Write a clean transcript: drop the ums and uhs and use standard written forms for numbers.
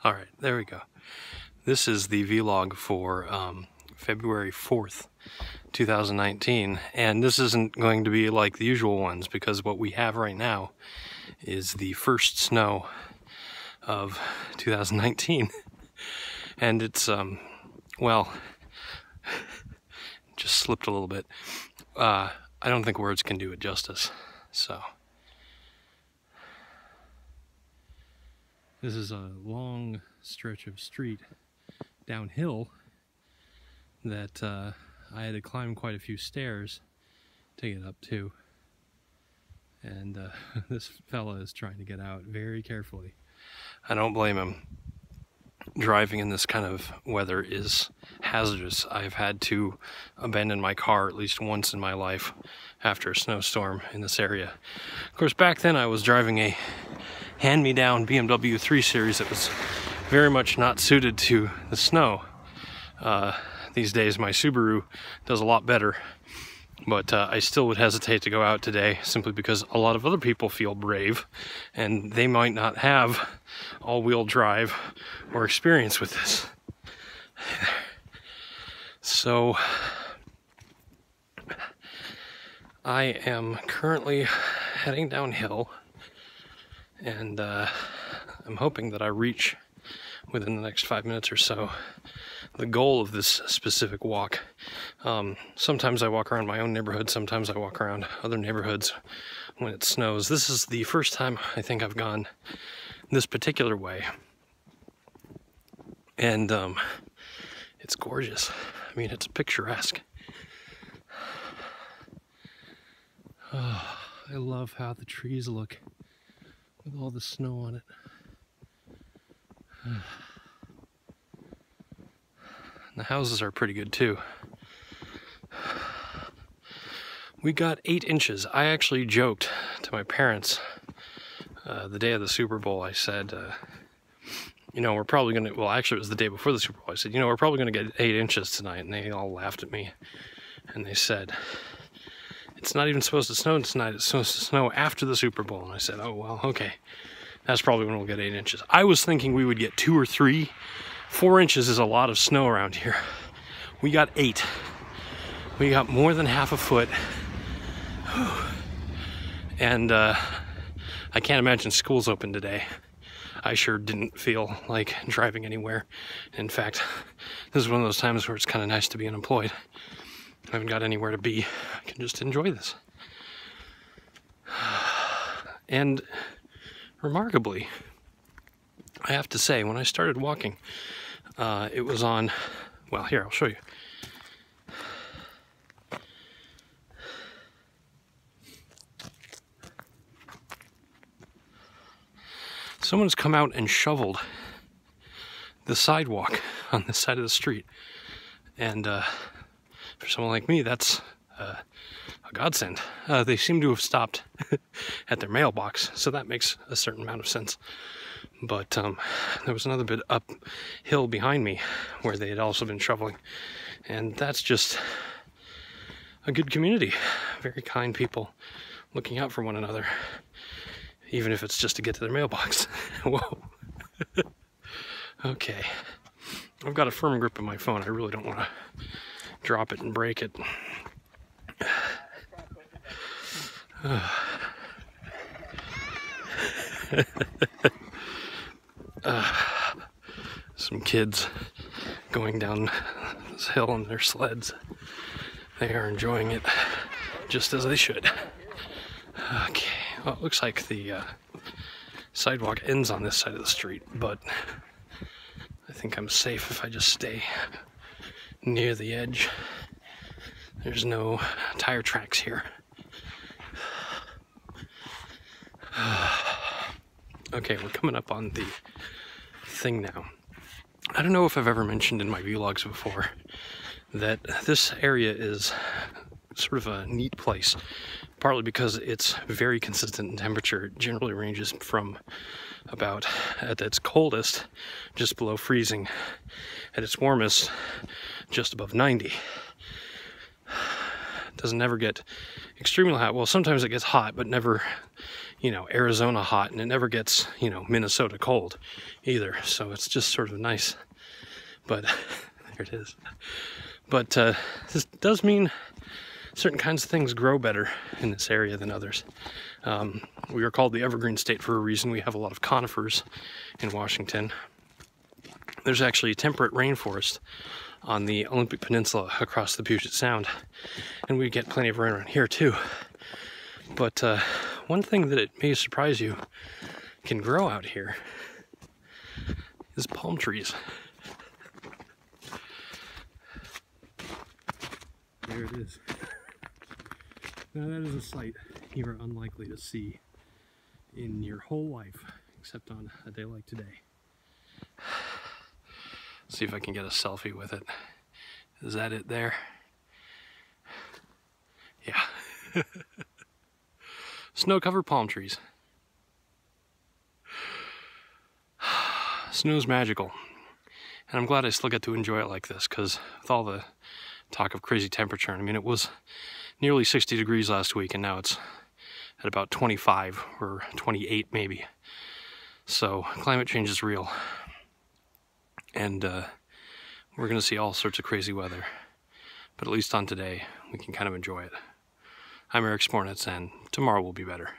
Alright, there we go. This is the vlog for February 4th, 2019, and this isn't going to be like the usual ones because what we have right now is the first snow of 2019. And it's, well, just slipped a little bit. I don't think words can do it justice, so. This is a long stretch of street downhill that I had to climb quite a few stairs to get up to. And this fella is trying to get out very carefully. I don't blame him. Driving in this kind of weather is hazardous. I've had to abandon my car at least once in my life after a snowstorm in this area. Of course, back then I was driving a hand-me-down BMW 3 Series that was very much not suited to the snow. These days my Subaru does a lot better, but I still would hesitate to go out today simply because a lot of other people feel brave and they might not have all-wheel drive or experience with this. So I am currently heading downhill, and I'm hoping that I reach within the next 5 minutes or so the goal of this specific walk. Sometimes I walk around my own neighborhood, sometimes I walk around other neighborhoods when it snows. This is the first time I think I've gone this particular way, and it's gorgeous. I mean, it's picturesque. Oh, I love how the trees look with all the snow on it. The houses are pretty good too. We got 8 inches. I actually joked to my parents the day of the Super Bowl. I said, you know, we're probably gonna, well, actually it was the day before the Super Bowl. I said, you know, we're probably gonna get 8 inches tonight. And they all laughed at me. And they said, it's not even supposed to snow tonight. It's supposed to snow after the Super Bowl. And I said, oh, well, okay. That's probably when we'll get 8 inches. I was thinking we would get 2 or 3. 4 inches is a lot of snow around here. We got 8. We got more than half a foot. And I can't imagine school's open today. I sure didn't feel like driving anywhere. In fact, this is one of those times where it's kind of nice to be unemployed. I haven't got anywhere to be. I can just enjoy this. And remarkably, I have to say, when I started walking, it was on, well, here, I'll show you. Someone's come out and shoveled the sidewalk on this side of the street. And for someone like me, that's a godsend. They seem to have stopped at their mailbox, so that makes a certain amount of sense. But there was another bit uphill behind me where they had also been shoveling. And that's just a good community. Very kind people looking out for one another, even if it's just to get to their mailbox. Whoa. Okay. I've got a firm grip on my phone. I really don't want to drop it and break it. Some kids going down this hill on their sleds. They are enjoying it just as they should. Okay, well, it looks like the sidewalk ends on this side of the street, but I think I'm safe if I just stay near the edge. There's no tire tracks here. Okay, we're coming up on the thing now. I don't know if I've ever mentioned in my vlogs before that this area is sort of a neat place, partly because it's very consistent in temperature. It generally ranges from about, at its coldest, just below freezing, at its warmest, just above 90. It doesn't ever get extremely hot. Well, sometimes it gets hot, but never, you know, Arizona hot, and it never gets, you know, Minnesota cold either. So it's just sort of nice. But there it is. But this does mean certain kinds of things grow better in this area than others. We are called the Evergreen State for a reason. We have a lot of conifers in Washington. There's actually a temperate rainforest on the Olympic Peninsula across the Puget Sound, and we get plenty of rain around here too. But one thing that it may surprise you can grow out here is palm trees. There it is. Now that is a sight you are unlikely to see in your whole life, except on a day like today. See if I can get a selfie with it. Is that it there? Yeah. Snow-covered palm trees. Snow's magical. And I'm glad I still get to enjoy it like this, because with all the talk of crazy temperature, I mean, it was nearly 60 degrees last week, and now it's at about 25 or 28 maybe. So climate change is real. And we're going to see all sorts of crazy weather. But at least on today, we can kind of enjoy it. I'm Eric Spornitz, and tomorrow will be better.